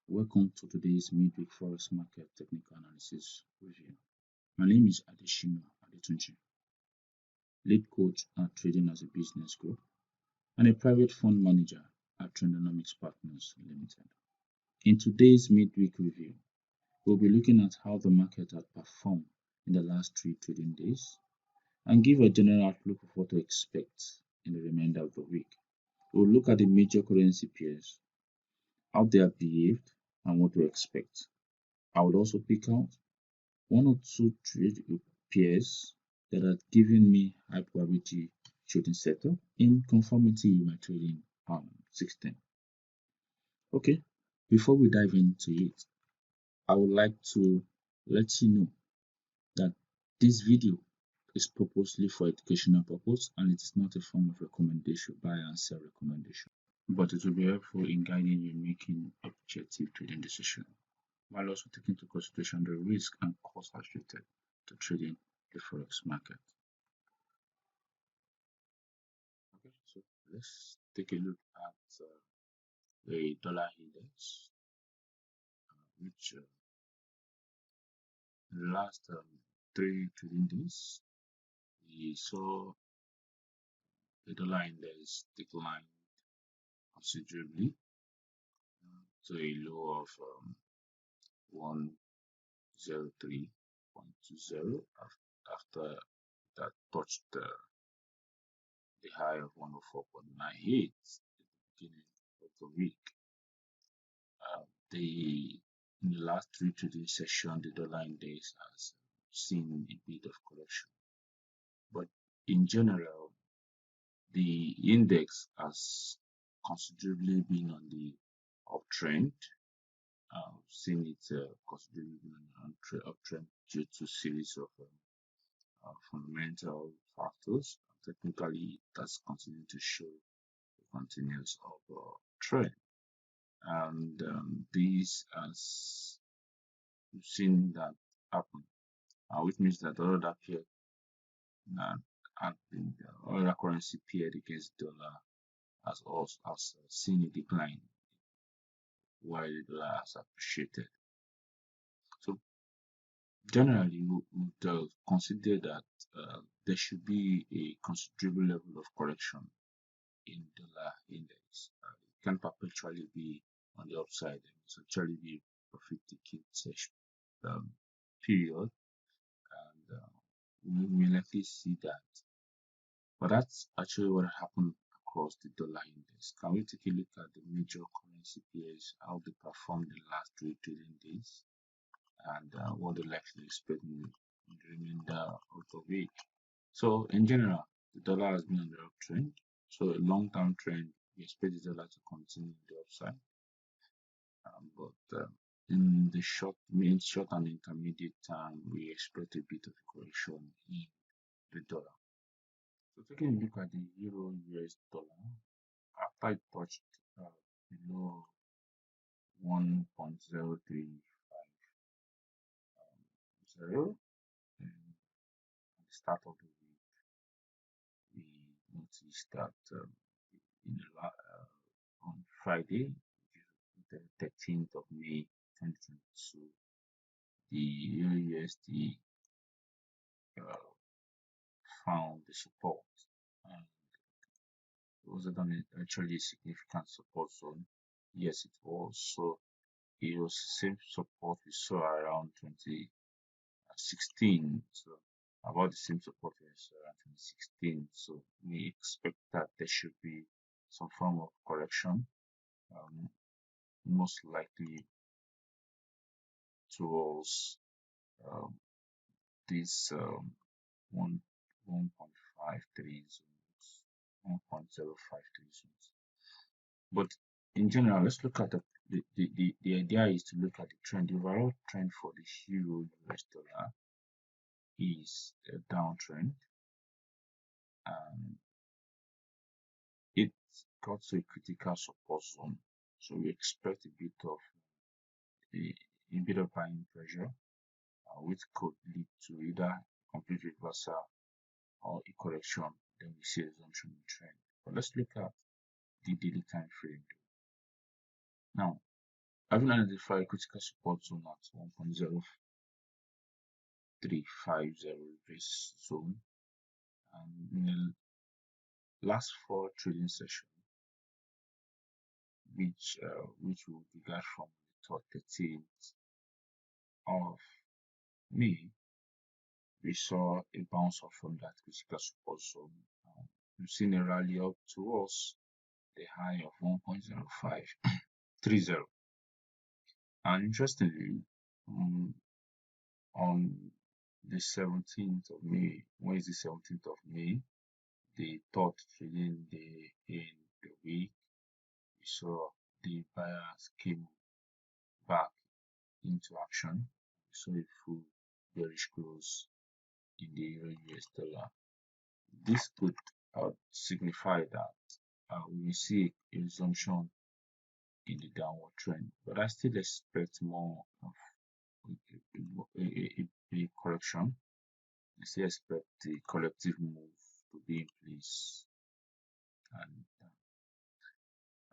Welcome to today's midweek forex market technical analysis review. My name is Adeshina Adetunji, lead coach at Trading as a Business Group and a private fund manager at Trendonomics Partners Limited. In today's midweek review, we'll be looking at how the market had performed in the last 3 trading days and give a general outlook of what to expect in the remainder of the week. We'll look at the major currency pairs, how they have behaved, and what to expect. I would also pick out one or two trade pairs that are giving me high probability trading setup in conformity with my trading system. Okay, before we dive into it, I would like to let you know that this video is purposely for educational purpose and it is not a form of recommendation, buy and sell recommendation, but it will be helpful in guiding you in making objective trading decisions, while also taking into consideration the risk and cost associated to trading the forex market. Okay, so let's take a look at the dollar index, which in the last 3 trading days, we saw the dollar index decline considerably to a low of 103.20 after that touched the high of 104.98 at the beginning of the week. In the last 3 trading sessions, the dollar index has seen a bit of correction, but in general, the index has considerably been on the uptrend. Seen it considerably on the uptrend due to a series of fundamental factors. Technically, it has continued to show a continuous upward trend, and this has seen that happen, which means that all other pair other currency paired against dollar has also seen a decline while the dollar has appreciated. So generally, we would consider that there should be a considerable level of correction in dollar index. It can perpetually be on the upside. It must actually be a profit taking period, and we may likely see that. But that's actually what happened across the dollar index. Can we take a look at the major currency pairs, how they performed the last 3 trading days, and what they likely expect in the remainder of the week? So in general, the dollar has been on the uptrend. So a long-term trend, we expect the dollar to continue the upside. But in the short and intermediate term, we expect a bit of correction in the dollar. So taking a look at the euro US dollar, after it touched below 1.0350 at the start of the week, we noticed that on Friday, the 13th of May 2022, the euro USD found the support, and was it actually a significant support zone? Yes, it was. So it was the same support we saw around 2016. So about the same support we saw around 2016. So we expect that there should be some form of correction, most likely towards this 1.53 zones, 1.053 zones. But in general, let's look at the idea is to look at the trend. The overall trend for the euro US dollar is a downtrend, and it got to a critical support zone. So we expect a bit of buying pressure, which could lead to either complete reversal or a correction. Then we see a resumption in trend. But let's look at the daily time frame. Now, Having identified critical support zone at 1.0350 reverse zone, and in the last 4 trading sessions, which will regard from the 13th of May, we saw a bounce off from that critical support zone. We've seen a rally up towards the high of 1.0530. And interestingly, on the 17th of May, Wednesday 17th of May, the third trading day in the week, we saw the buyers came back into action. We saw a full bearish close in the Euro US dollar. This could signify that we will see a resumption in the downward trend, but I still expect more of a correction. I still expect the collective move to be in place.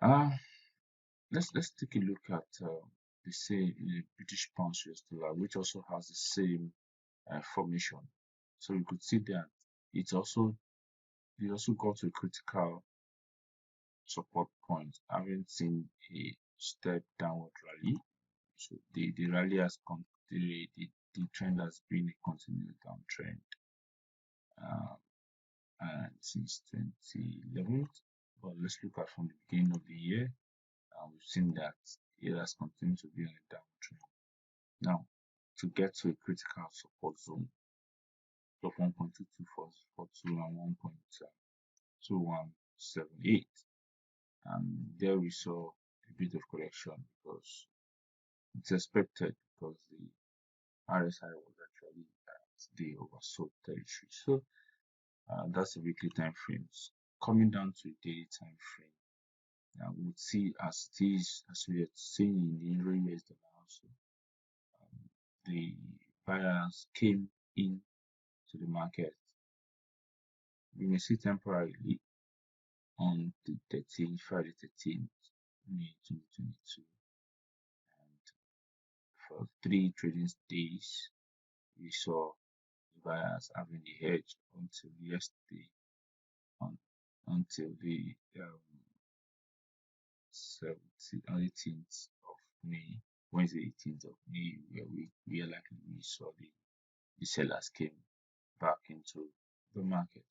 And let's take a look at the same British pound US dollar, which also has the same formation. So you could see that it also got to a critical support point, having seen a step downward rally. So the rally has come, the trend has been a continued downtrend and since 2011. But let's look at from the beginning of the year. We've seen that it has continued to be on a downtrend. Now, to get to a critical support zone of 1.2242 and 1.2178, and there we saw a bit of correction because it's expected, because the RSI was actually at the oversold territory. So that's the weekly time frames. Coming down to a daily time frame, we would see, as it is, as we are seeing in the Euro US dollar also, the buyers came in to the market. We may see temporarily on the 13th, Friday 13th May 2022, and for 3 trading days we saw the buyers having the hedge until yesterday, until the 18th of May, Wednesday 18th of May, where we saw the sellers came back into the market.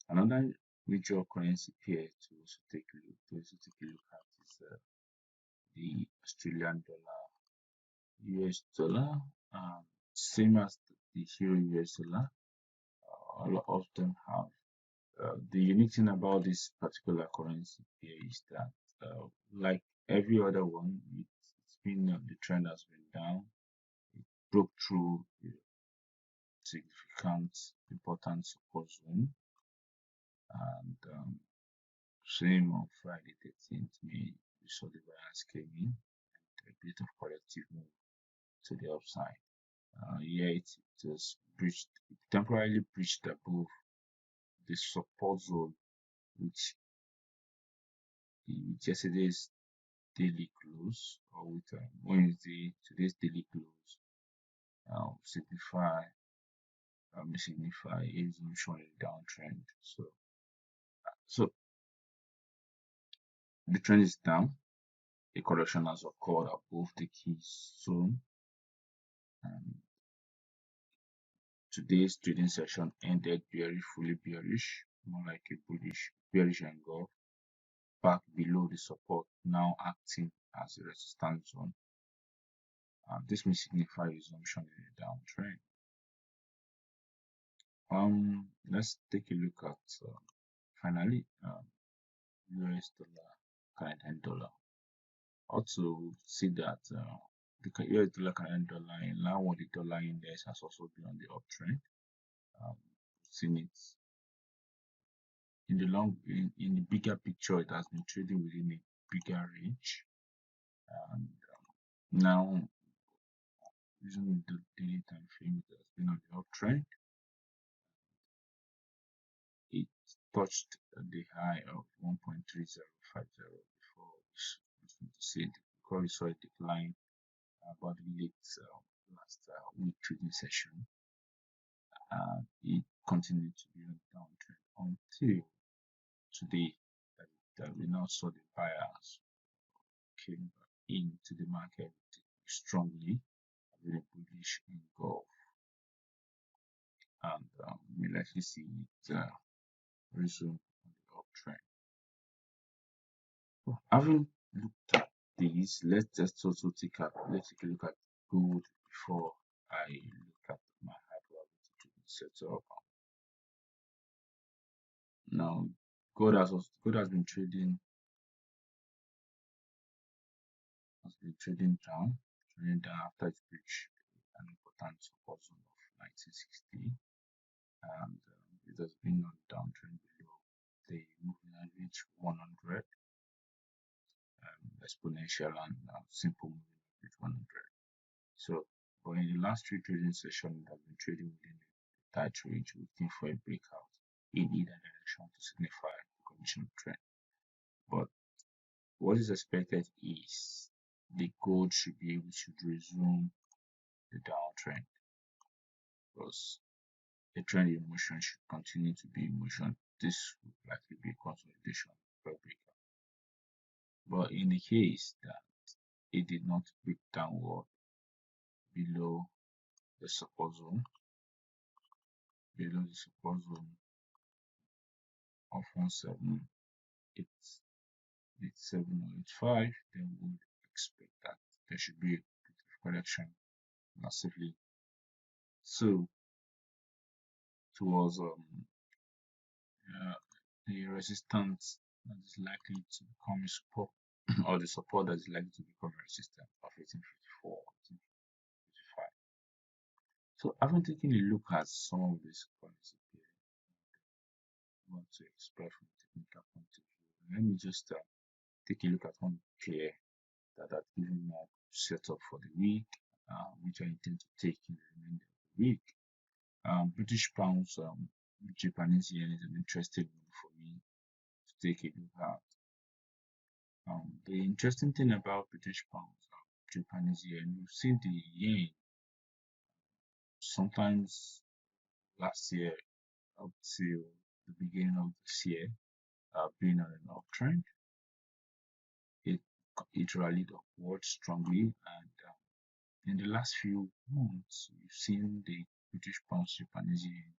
Another major currency pair to also take a look at is the Australian dollar, US dollar, same as the Euro US dollar. All of them have the unique thing about this particular currency pair is that, like every other one, it's been the trend has been down. It broke through the significant important support zone, and same on Friday 13th May, we saw the buyers came in and a bit of corrective move to the upside. It just temporarily breached above the support zone, which yesterday's daily close, or with today's daily close, signify a resumption in downtrend. So the trend is down. A correction has occurred above the key zone, and today's trading session ended fully bearish, more like a bearish engulf, back below the support, now acting as a resistance zone. This may signify resumption in a downtrend. Let's take a look at finally US dollar, Canadian dollar. Also see that the US dollar, Canadian dollar, in line with the dollar index, has also been on the uptrend. Seen it in the bigger picture, it has been trading within a bigger range, and now using the daily time frame, it has been on the uptrend. It touched the high of 1.3050 before we see the because we saw a decline about the late last week trading session. It continued to be on downtrend until today that we now saw the buyers came into the market strongly, very bullish in Gulf, and we likely see it resume on the uptrend. So, having looked at these, let's just also take a look at gold before I look at my hardware to set up. Now, gold has been trading down after it reached an important support zone of 1960, and it has been on downtrend below the moving average 100, exponential and simple moving average 100. So, but in the last three trading sessions, it has been trading within a tight range, waiting for a breakout in either direction to signify a continuation trend. But what is expected is the gold should be able to resume the downtrend, because the trend in motion should continue to be in motion. This would likely be a consolidation for a breakout. But in the case that it did not break downward below the support zone, of 1787 or 85, then we would expect that there should be a bit of correction massively so towards the resistance that is likely to become a support or the support that is likely to become a resistance of 1854, 1855. So having taken a look at some of these currency pairs I want to express from a technical point of view, let me just take a look at one pair that I've given my setup for the week, which I intend to take in the remainder of the week. British pounds, Japanese yen is an interesting one for me to take a look at. The interesting thing about British pounds, Japanese yen, we've seen the yen sometimes last year up till the beginning of this year being on an uptrend. It rallied upward strongly, and in the last few months we've seen the British pound Japanese yen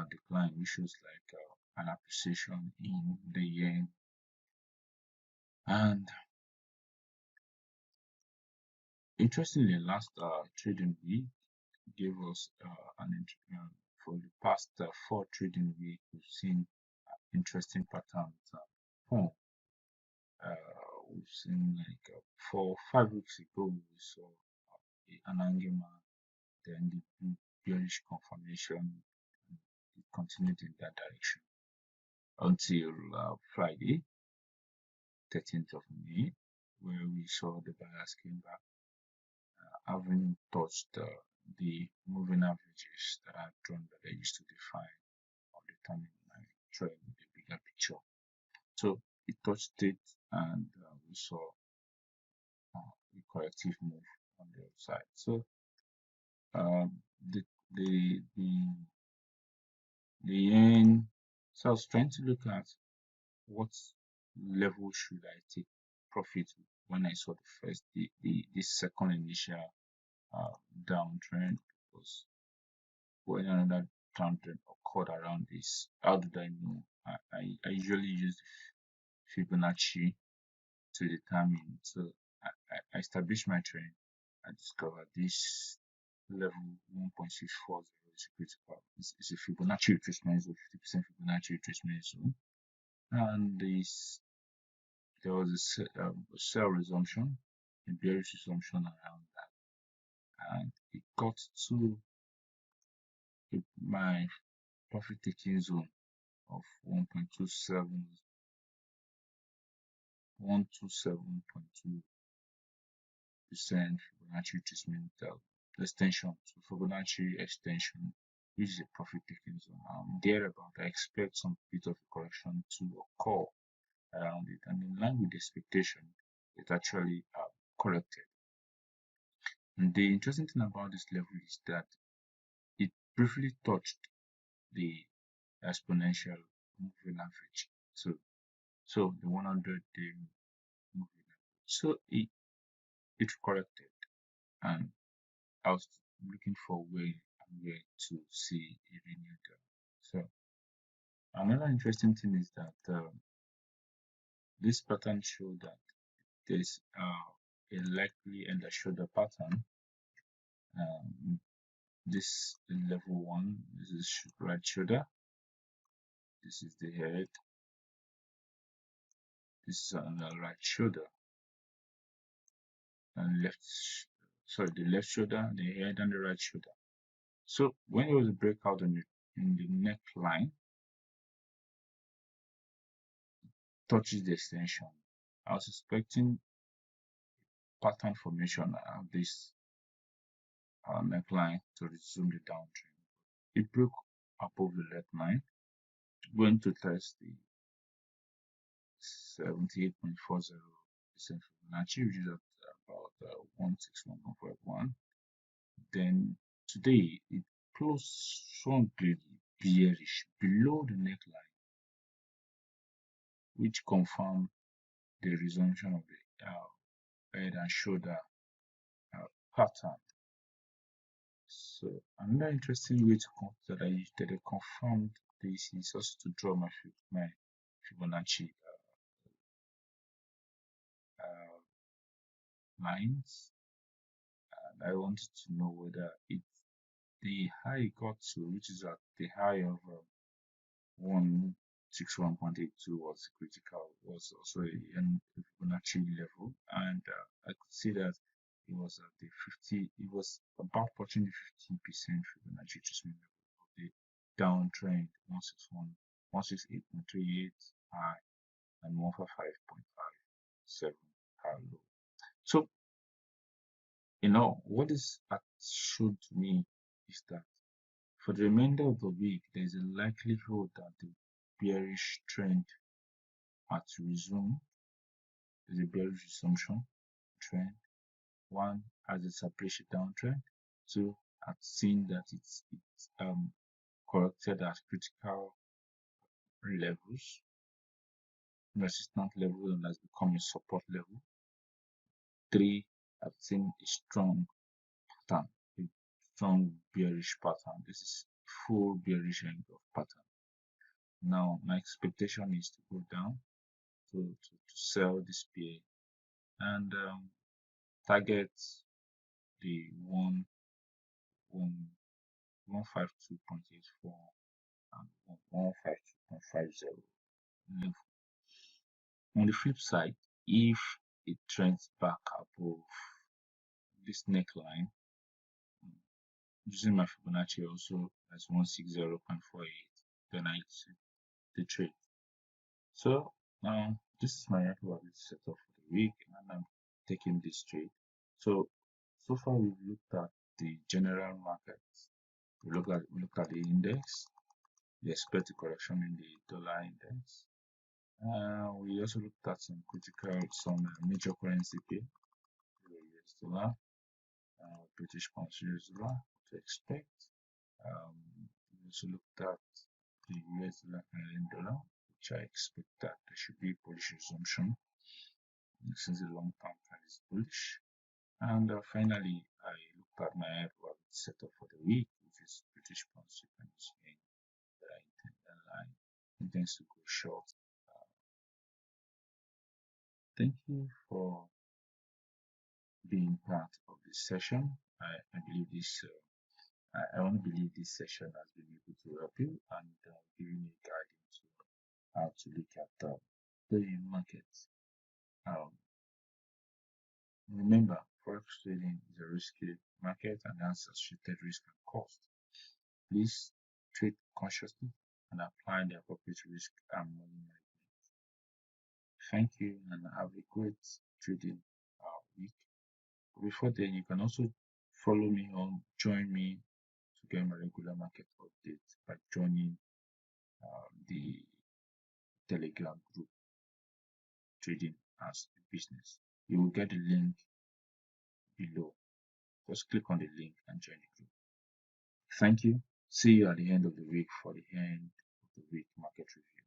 decline, which shows like an appreciation in the yen. And interestingly, last trading week gave us for the past 4 trading weeks, we've seen interesting patterns form. We've seen like 5 weeks ago we saw an angema, then the bearish confirmation, and it continued in that direction until Friday, 13th of May, where we saw the buyers came back, having touched the moving averages that I've drawn, that I used to define or determine my trend in the bigger picture. So it touched it, and we saw a corrective move on the other side. So the yen. So I was trying to look at what level should I take profit when I saw the second initial downtrend, because when another downtrend occurred around this, how did I know? I usually use Fibonacci to determine. So I established my trend. I discovered this level 1.640 is critical. It's a Fibonacci retracement zone, 50% Fibonacci retracement zone, and there was a sell resumption, a bearish resumption around that, and it got to my profit taking zone of 127.2 Fibonacci retracement extension. So Fibonacci extension, which is a profit taking zone. Thereabout, I expect some bit of a correction to occur around it, and in line with the expectation, it actually corrected. And the interesting thing about this level is that it briefly touched the exponential moving average. So the 100-day moving average. So it corrected, and I was looking for where to see a renewed. So another interesting thing is that this pattern showed that there's a likely and a shoulder pattern. This level one, this is right shoulder, this is the head, this is on the right shoulder, and the left shoulder, the head, and the right shoulder. So when there was a breakout in the neckline, touches the extension, I was expecting pattern formation of this neckline to resume the downtrend. It broke above the neckline, going to test the 78.40% Fibonacci, which is at about 161.51. Then today it closed strongly bearish below the neckline, which confirmed the resumption of the head and shoulder pattern. So another interesting way to that I confirmed this is also to draw my Fibonacci lines, and I wanted to know whether the high got to, which is at the high of 161.82 was critical, was also a Fibonacci level, and I could see that it was at the 50, it was about touching the 50% Fibonacci adjustment level of the downtrend 168.38 high and 155.57 high low. So what this showed to me is that for the remainder of the week, there is a likelihood that the bearish trend had to resume. There's a bearish resumption trend. One, as a separation downtrend. Two, I've seen that it's corrected at critical levels, resistance level, and has become a support level. Three, I've seen a strong pattern, a strong bearish pattern. This is full bearish end of pattern. Now my expectation is to go down to sell this PA and target the 152.84 and 152.50 level. On the flip side, if it trends back above this neckline, using my Fibonacci also as 160.48, then I exit the trade. So now this is my actual setup for the week, and I'm taking this trade. So far we've looked at the general market. We looked at the index, the expected correction in the dollar index. We also looked at some major currency pair, US dollar, British pound, US dollar, what to expect. We also looked at the US dollar, Canadian dollar, which I expect that there should be bullish resumption since the long term trend is bullish. And finally, I looked at my average setup for the week, which is British pound. You can see that I intend to go short. Thank you for being part of this session. I believe this. I want to believe this session has been able to help you and giving you guidance to how to look at the markets. Remember, forex trading is a risky market and has associated risk and cost. Please trade consciously and apply the appropriate risk and money management. Thank you and have a great trading week. Before then, you can also follow me on, join me to get my regular market updates by joining the Telegram group Trading as a Business. You will get the link below. Just click on the link and join the group. Thank you. See you at the end of the week for the end of the week market review.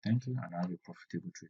Thank you and have a profitable trade.